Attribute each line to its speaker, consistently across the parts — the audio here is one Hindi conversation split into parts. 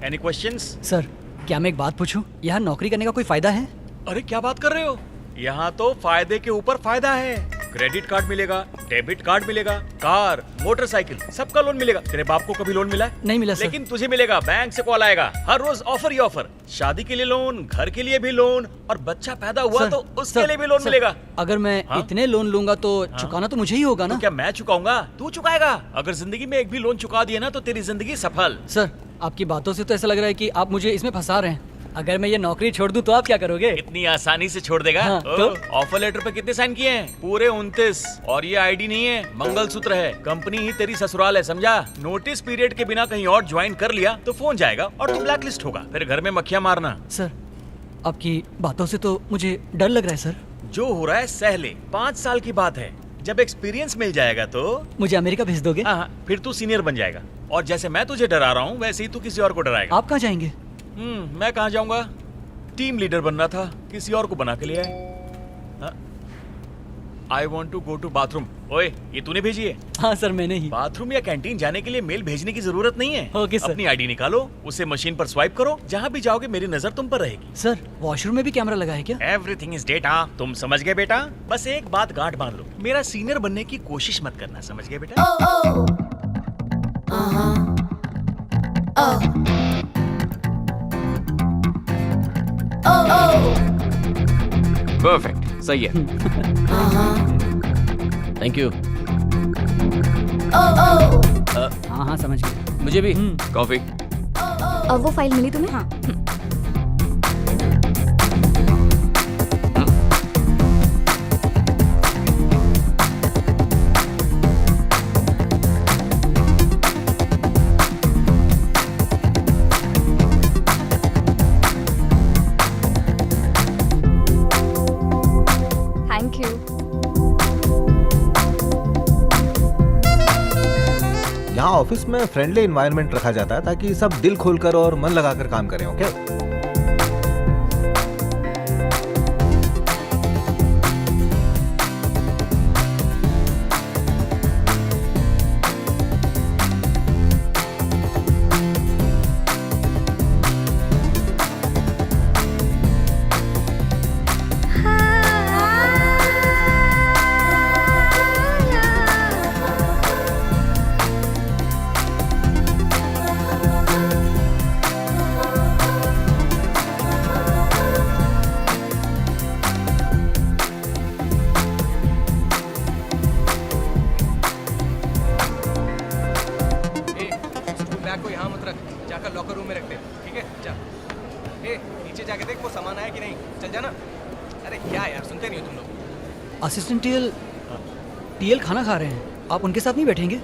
Speaker 1: Any questions?
Speaker 2: सर, क्या मैं एक बात पूछूं? यहाँ नौकरी करने का कोई फायदा है?
Speaker 1: अरे क्या बात कर रहे हो? यहाँ तो फायदे के ऊपर फायदा है। क्रेडिट कार्ड मिलेगा, डेबिट कार्ड मिलेगा, कार, मोटरसाइकिल, सबका लोन मिलेगा। तेरे बाप को कभी लोन मिला है?
Speaker 2: नहीं मिला सर।
Speaker 1: लेकिन तुझे मिलेगा, बैंक से कॉल आएगा, हर रोज ऑफर ही ऑफर। शादी के लिए लोन, घर के लिए भी लोन, और बच्चा पैदा हुआ
Speaker 2: सर,
Speaker 1: तो उसके लिए भी लोन मिलेगा।
Speaker 2: अगर मैं
Speaker 1: हाँ?
Speaker 2: इतने लोन लूंगा तो चुकाना तो मुझे ही होगा ना?
Speaker 1: तो क्या मैं चुकाऊंगा? तू चुकाएगा। अगर जिंदगी में एक भी लोन चुका दिया ना तो तेरी जिंदगी सफल।
Speaker 2: सर, आपकी बातों से तो ऐसा लग रहा है कि आप मुझे इसमें फंसा रहे हैं। अगर मैं ये नौकरी छोड़ दूं तो आप क्या करोगे?
Speaker 1: इतनी आसानी से छोड़ देगा?
Speaker 2: हाँ, तो?
Speaker 1: ऑफर लेटर पे कितने साइन किए हैं? पूरे 29। और ये आईडी नहीं है, मंगलसूत्र है। कंपनी ही तेरी ससुराल है, समझा? नोटिस पीरियड के बिना कहीं और ज्वाइन कर लिया तो फोन जाएगा और तू ब्लैकलिस्ट होगा। फिर घर में मक्खियां मारना।
Speaker 2: सर, आपकी बातों से तो मुझे डर लग रहा है सर।
Speaker 1: जो हो रहा है सह ले, 5 साल की बात है। जब एक्सपीरियंस मिल जाएगा तो
Speaker 2: मुझे अमेरिका भेज दोगे?
Speaker 1: हाँ, फिर तू सीनियर बन जाएगा। और जैसे मैं तुझे डरा रहा हूँ वैसे ही तू किसी और को डराएगा।
Speaker 2: आप कहाँ जाएंगे?
Speaker 1: मैं कहाँ जाऊंगा? टीम लीडर बनना था, किसी और को बना के ले आए। I want to go to bathroom. ओए, ये तूने भेजी है?
Speaker 2: हाँ सर, मैंने ही।
Speaker 1: बाथरूम या कैंटीन जाने के लिए मेल भेजने की जरूरत नहीं है।
Speaker 2: Okay sir.
Speaker 1: अपनी आईडी निकालो, उसे मशीन पर स्वाइप करो, जहाँ भी जाओगे मेरी नजर तुम पर रहेगी।
Speaker 2: सर, वॉशरूम में भी कैमरा लगा है क्या?
Speaker 1: Everything is data. तुम समझ गए बेटा? बस एक बात गांठ बांध लो, मेरा सीनियर बनने की कोशिश मत करना, समझ गए बेटा?
Speaker 3: परफेक्ट, सही है। Thank you.
Speaker 2: हाँ हाँ, समझ गए।
Speaker 3: मुझे भी कॉफी।
Speaker 4: अब वो फाइल मिली तुम्हें? हाँ। Thank you.
Speaker 5: यहाँ ऑफिस में फ्रेंडली एनवायरनमेंट रखा जाता है ताकि सब दिल खोलकर और मन लगाकर काम करें। ओके?
Speaker 6: बैग को यहाँ मत रख, जाकर लॉकर रूम में रख दे, ठीक है? जा। नीचे जाके देख वो सामान आया कि नहीं। चल जाना। अरे क्या यार, सुनते नहीं हो तुम लोग?
Speaker 2: असिस्टेंट टीएल खाना खा रहे हैं, आप उनके साथ नहीं बैठेंगे?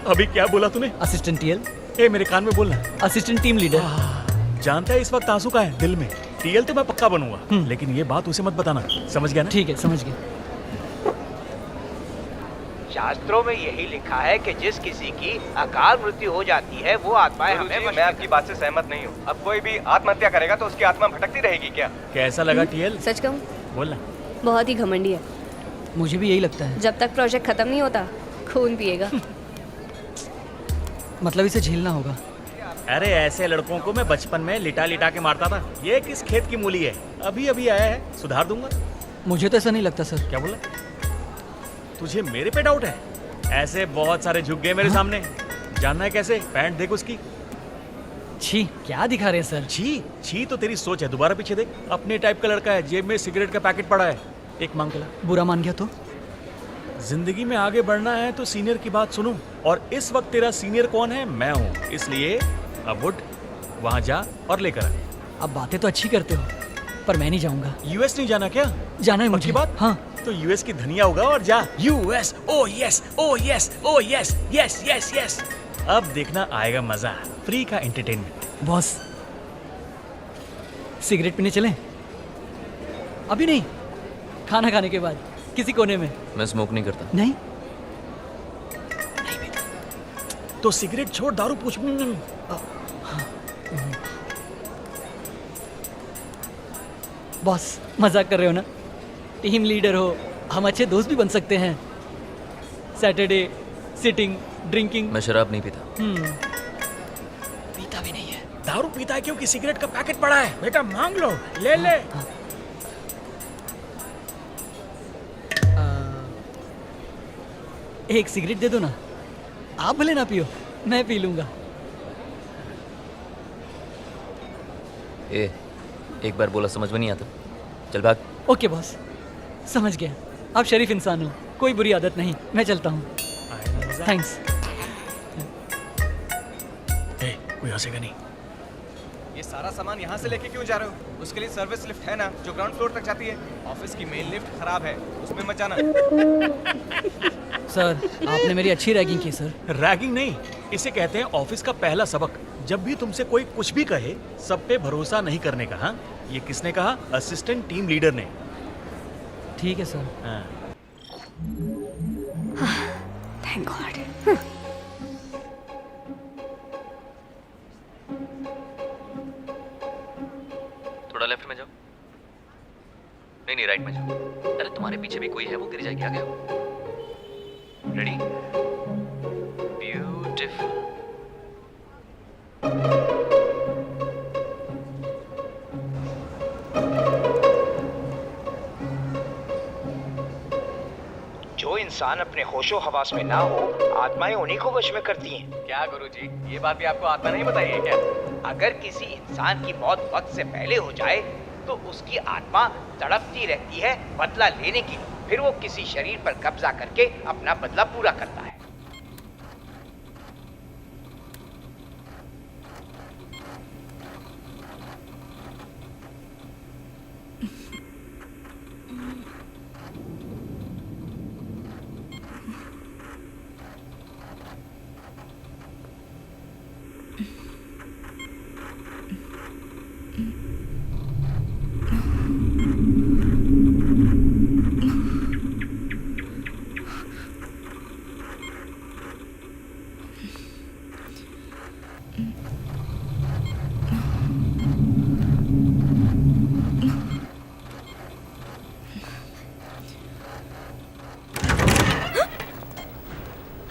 Speaker 1: अभी क्या बोला तूने?
Speaker 2: Assistant TL.
Speaker 1: ए, मेरे कान में बोलना।
Speaker 2: Assistant team leader.
Speaker 1: जानता है इस वक्त आंसू का है दिल में। टीएल तो मैं पक्का बनूंगा, लेकिन ये बात उसे मत बताना, समझ गया ना?
Speaker 2: ठीक है, समझ गए।
Speaker 7: शास्त्रों में यही लिखा है कि जिस किसी की अकाल मृत्यु हो जाती है वो आत्माएं हमें
Speaker 6: मैं आपकी बात से सहमत नहीं हूँ। अब कोई भी आत्महत्या करेगा तो उसकी आत्मा भटकती रहेगी क्या?
Speaker 1: कैसा लगा टीएल?
Speaker 4: सच कहूँ,
Speaker 1: बोलना।
Speaker 4: बहुत ही घमंडी है।
Speaker 2: मुझे भी यही लगता है।
Speaker 4: जब तक प्रोजेक्ट खत्म नहीं होता खून पिएगा।
Speaker 2: मतलब इसे झेलना होगा।
Speaker 1: अरे ऐसे लड़कों को मैं बचपन में लिटा लिटा के मारता था। ये किस खेत की मूली है, अभी अभी आया है, सुधार दूंगा।
Speaker 2: मुझे तो ऐसा नहीं लगता सर।
Speaker 1: क्या बोला? तुझे मेरे पे डाउट है? ऐसे बहुत सारे झुक गए मेरे सामने। जानना है कैसे? पैंट देख उसकी।
Speaker 2: छी, क्या दिखा रहे हैं सर?
Speaker 1: छी छी तो तेरी सोच है, दोबारा पीछे देख। अपने टाइप का लड़का है, जेब में सिगरेट का पैकेट पड़ा है, एक मांग के ला।
Speaker 2: बुरा मान गया तो?
Speaker 1: जिंदगी में आगे बढ़ना है तो सीनियर की बात सुनो, और इस वक्त तेरा सीनियर कौन है? मैं हूँ। इसलिए अब उठ, वहां जा और लेकर आ।
Speaker 2: अब बातें तो अच्छी करते हो, पर मैं नहीं जाऊंगा।
Speaker 1: यूएस नहीं जाना क्या?
Speaker 2: जाना है मुझे।
Speaker 1: पक्की बात?
Speaker 2: हाँ।
Speaker 1: तो यूएस की धनिया होगा और जा। यूएस, ओ यस, ओ यस, ओ यस, यस यस यस। अब देखना आएगा मजा, फ्री का एंटरटेनमेंट।
Speaker 2: बॉस, सिगरेट पीने चलें? अभी नहीं, खाना खाने के बाद किसी कोने में।
Speaker 3: मैं स्मोक नहीं करता।
Speaker 2: नहीं?
Speaker 1: तो सिगरेट छोड़, दारू पूछ।
Speaker 2: बॉस, मजाक कर रहे हो ना? टीम लीडर हो, हम अच्छे दोस्त भी बन सकते हैं। Saturday sitting drinking.
Speaker 3: मैं शराब नहीं पीता।
Speaker 2: भी नहीं है।
Speaker 1: दारू पीता है क्योंकि सिगरेट का पैकेट पड़ा है। बेटा मांग लो, ले ले।
Speaker 2: एक सिगरेट दे दो ना। आप भले ना पियो, मैं पी लूंगा।
Speaker 3: ए, एक बार बोला समझ में नहीं आता। चल भाग।
Speaker 2: ओके बॉस, समझ गया। आप शरीफ इंसान हो, कोई बुरी आदत नहीं। मैं चलता हूँ। थैंक्स।
Speaker 1: कोई हंसेगा नहीं।
Speaker 6: ये सारा सामान यहाँ से लेके क्यों जा रहे हो? उसके लिए सर्विस लिफ्ट है ना, जो ग्राउंड फ्लोर तक जाती है। ऑफिस की मेन लिफ्ट खराब है, उसमें मत जाना।
Speaker 2: सर, आपने मेरी अच्छी रैगिंग की सर।
Speaker 1: रैगिंग नहीं, इसे कहते हैं ऑफिस का पहला सबक। जब भी तुमसे कोई कुछ भी कहे, सब पे भरोसा नहीं करने का। हाँ, ये किसने कहा? असिस्टेंट टीम लीडर ने।
Speaker 2: ठीक है सर।
Speaker 1: हाँ।
Speaker 4: Thank God.
Speaker 3: थोड़ा लेफ्ट में जाओ। नहीं राइट में जाओ। अरे तुम्हारे पीछे भी कोई है, वो गिर जाएगी। आगे आओ। रेडी? ब्यूटीफुल।
Speaker 7: जो इंसान अपने होशो हवास में ना हो, आत्माएं उन्हीं को वश में करती हैं।
Speaker 6: क्या गुरुजी, ये बात भी आपको आत्मा नहीं बताई है क्या?
Speaker 7: अगर किसी इंसान की मौत वक्त से पहले हो जाए तो उसकी आत्मा तड़पती रहती है बदला लेने की। फिर वो किसी शरीर पर कब्जा करके अपना बदला पूरा करता है।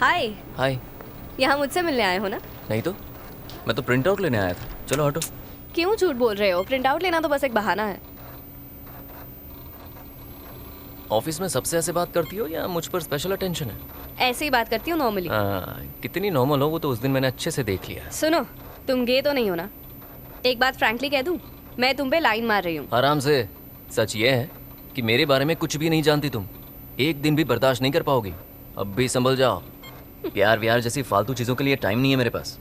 Speaker 4: हाय,
Speaker 3: हाय।
Speaker 4: यहाँ मुझसे मिलने आए हो ना?
Speaker 3: नहीं तो मैं तो प्रिंट आउट लेने आया था। चलो हटो।
Speaker 4: क्यों झूठ बोल रहे हो? प्रिंट आउट लेना तो बस एक बहाना है।
Speaker 3: ऑफिस में सबसे ऐसे बात करती हो या मुझ पर स्पेशल अटेंशन है?
Speaker 4: ऐसे ही बात करती हूँ नॉर्मली।
Speaker 3: कितनी नॉर्मल हो वो तो उस दिन मैंने अच्छे से देख लिया।
Speaker 4: सुनो, तुम गे तो नहीं हो ना? एक बात फ्रैंकली कह दूं, मैं तुम पे लाइन मार रही हूँ।
Speaker 3: आराम से। सच ये है कि मेरे बारे में कुछ भी नहीं जानती तुम। एक दिन भी बर्दाश्त नहीं कर पाओगी। अब भी संभल जाओ। प्यार व्यार जैसी फालतू चीजों के लिए टाइम नहीं है मेरे पास।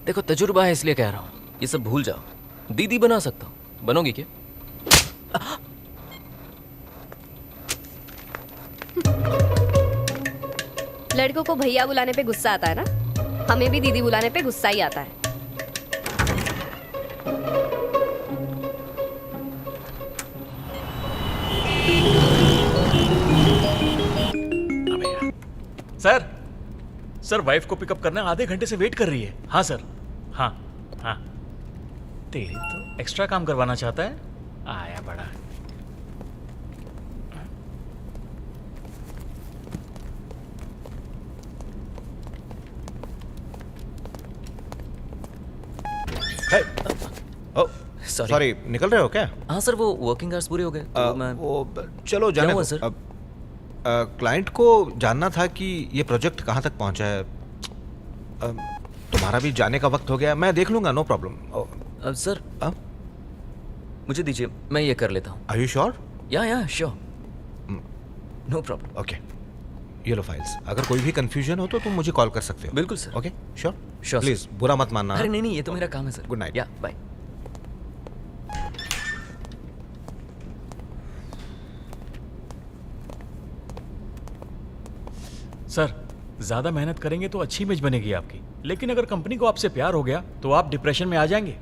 Speaker 3: देखो तजुर्बा है इसलिए कह रहा हूँ, ये सब भूल जाओ। दीदी बना सकता हूँ, बनोगी क्या?
Speaker 4: लड़कों को भैया बुलाने पे गुस्सा आता है ना? हमें भी दीदी बुलाने पे गुस्सा ही आता है।
Speaker 1: सर, सर वाइफ को पिकअप करना, आधे घंटे से वेट कर रही है। हाँ सर, हाँ हाँ। तेरी तो एक्स्ट्रा काम करवाना चाहता है। आया बड़ा।
Speaker 5: सॉरी, निकल रहे हो क्या?
Speaker 3: हाँ सर, वो वर्किंग आवर्स पूरे हो गए तो मैं
Speaker 5: चलो जाने
Speaker 3: हुआ
Speaker 5: दो।
Speaker 3: सर?
Speaker 5: क्लाइंट को जानना था कि ये प्रोजेक्ट कहाँ तक पहुँचा है। तुम्हारा भी जाने का वक्त हो गया, मैं देख लूंगा, नो प्रॉब्लम।
Speaker 3: सर मुझे दीजिए, मैं ये कर लेता हूँ।
Speaker 5: Are you sure?
Speaker 3: Yeah sure, no problem.
Speaker 5: Okay, ये लो फाइल्स। अगर कोई भी कंफ्यूजन हो तो तुम मुझे कॉल कर सकते हो।
Speaker 3: बिल्कुल sir.
Speaker 5: Okay, sure
Speaker 3: Sure,
Speaker 5: please, बुरा मत मानना।
Speaker 3: अरे नहीं, ये तो मेरा काम है सर।
Speaker 5: Good night.
Speaker 3: या बाय।
Speaker 1: सर, ज्यादा मेहनत करेंगे तो अच्छी इमेज बनेगी आपकी, लेकिन अगर कंपनी को आपसे प्यार हो गया तो आप डिप्रेशन में आ जाएंगे।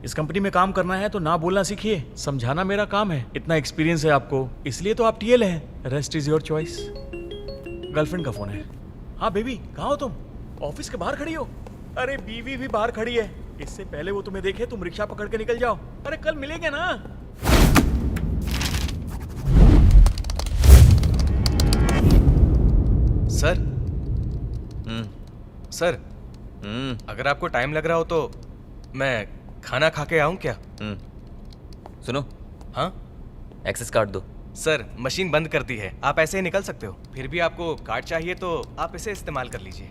Speaker 1: इस कंपनी में काम करना है तो ना बोलना सीखिए, समझाना मेरा काम है। इतना एक्सपीरियंस है आपको, इसलिए तो आप टीएल हैं। Rest is your choice. Girlfriend का फोन है। हाँ बेबी, कहाँ हो तुम? ऑफिस के बाहर खड़ी हो? अरे बीवी भी बाहर खड़ी है। इससे पहले वो तुम्हें देखे तुम रिक्शा पकड़ के निकल जाओ। अरे कल मिलेंगे ना।
Speaker 6: सर, सर, अगर आपको टाइम लग रहा हो तो मैं खाना खा के आऊं क्या?
Speaker 3: सुनो,
Speaker 6: हाँ
Speaker 3: एक्सेस कार्ड दो।
Speaker 6: सर, मशीन बंद कर दी है, आप ऐसे ही निकल सकते हो। फिर भी आपको कार्ड चाहिए तो आप इसे इस्तेमाल कर लीजिए।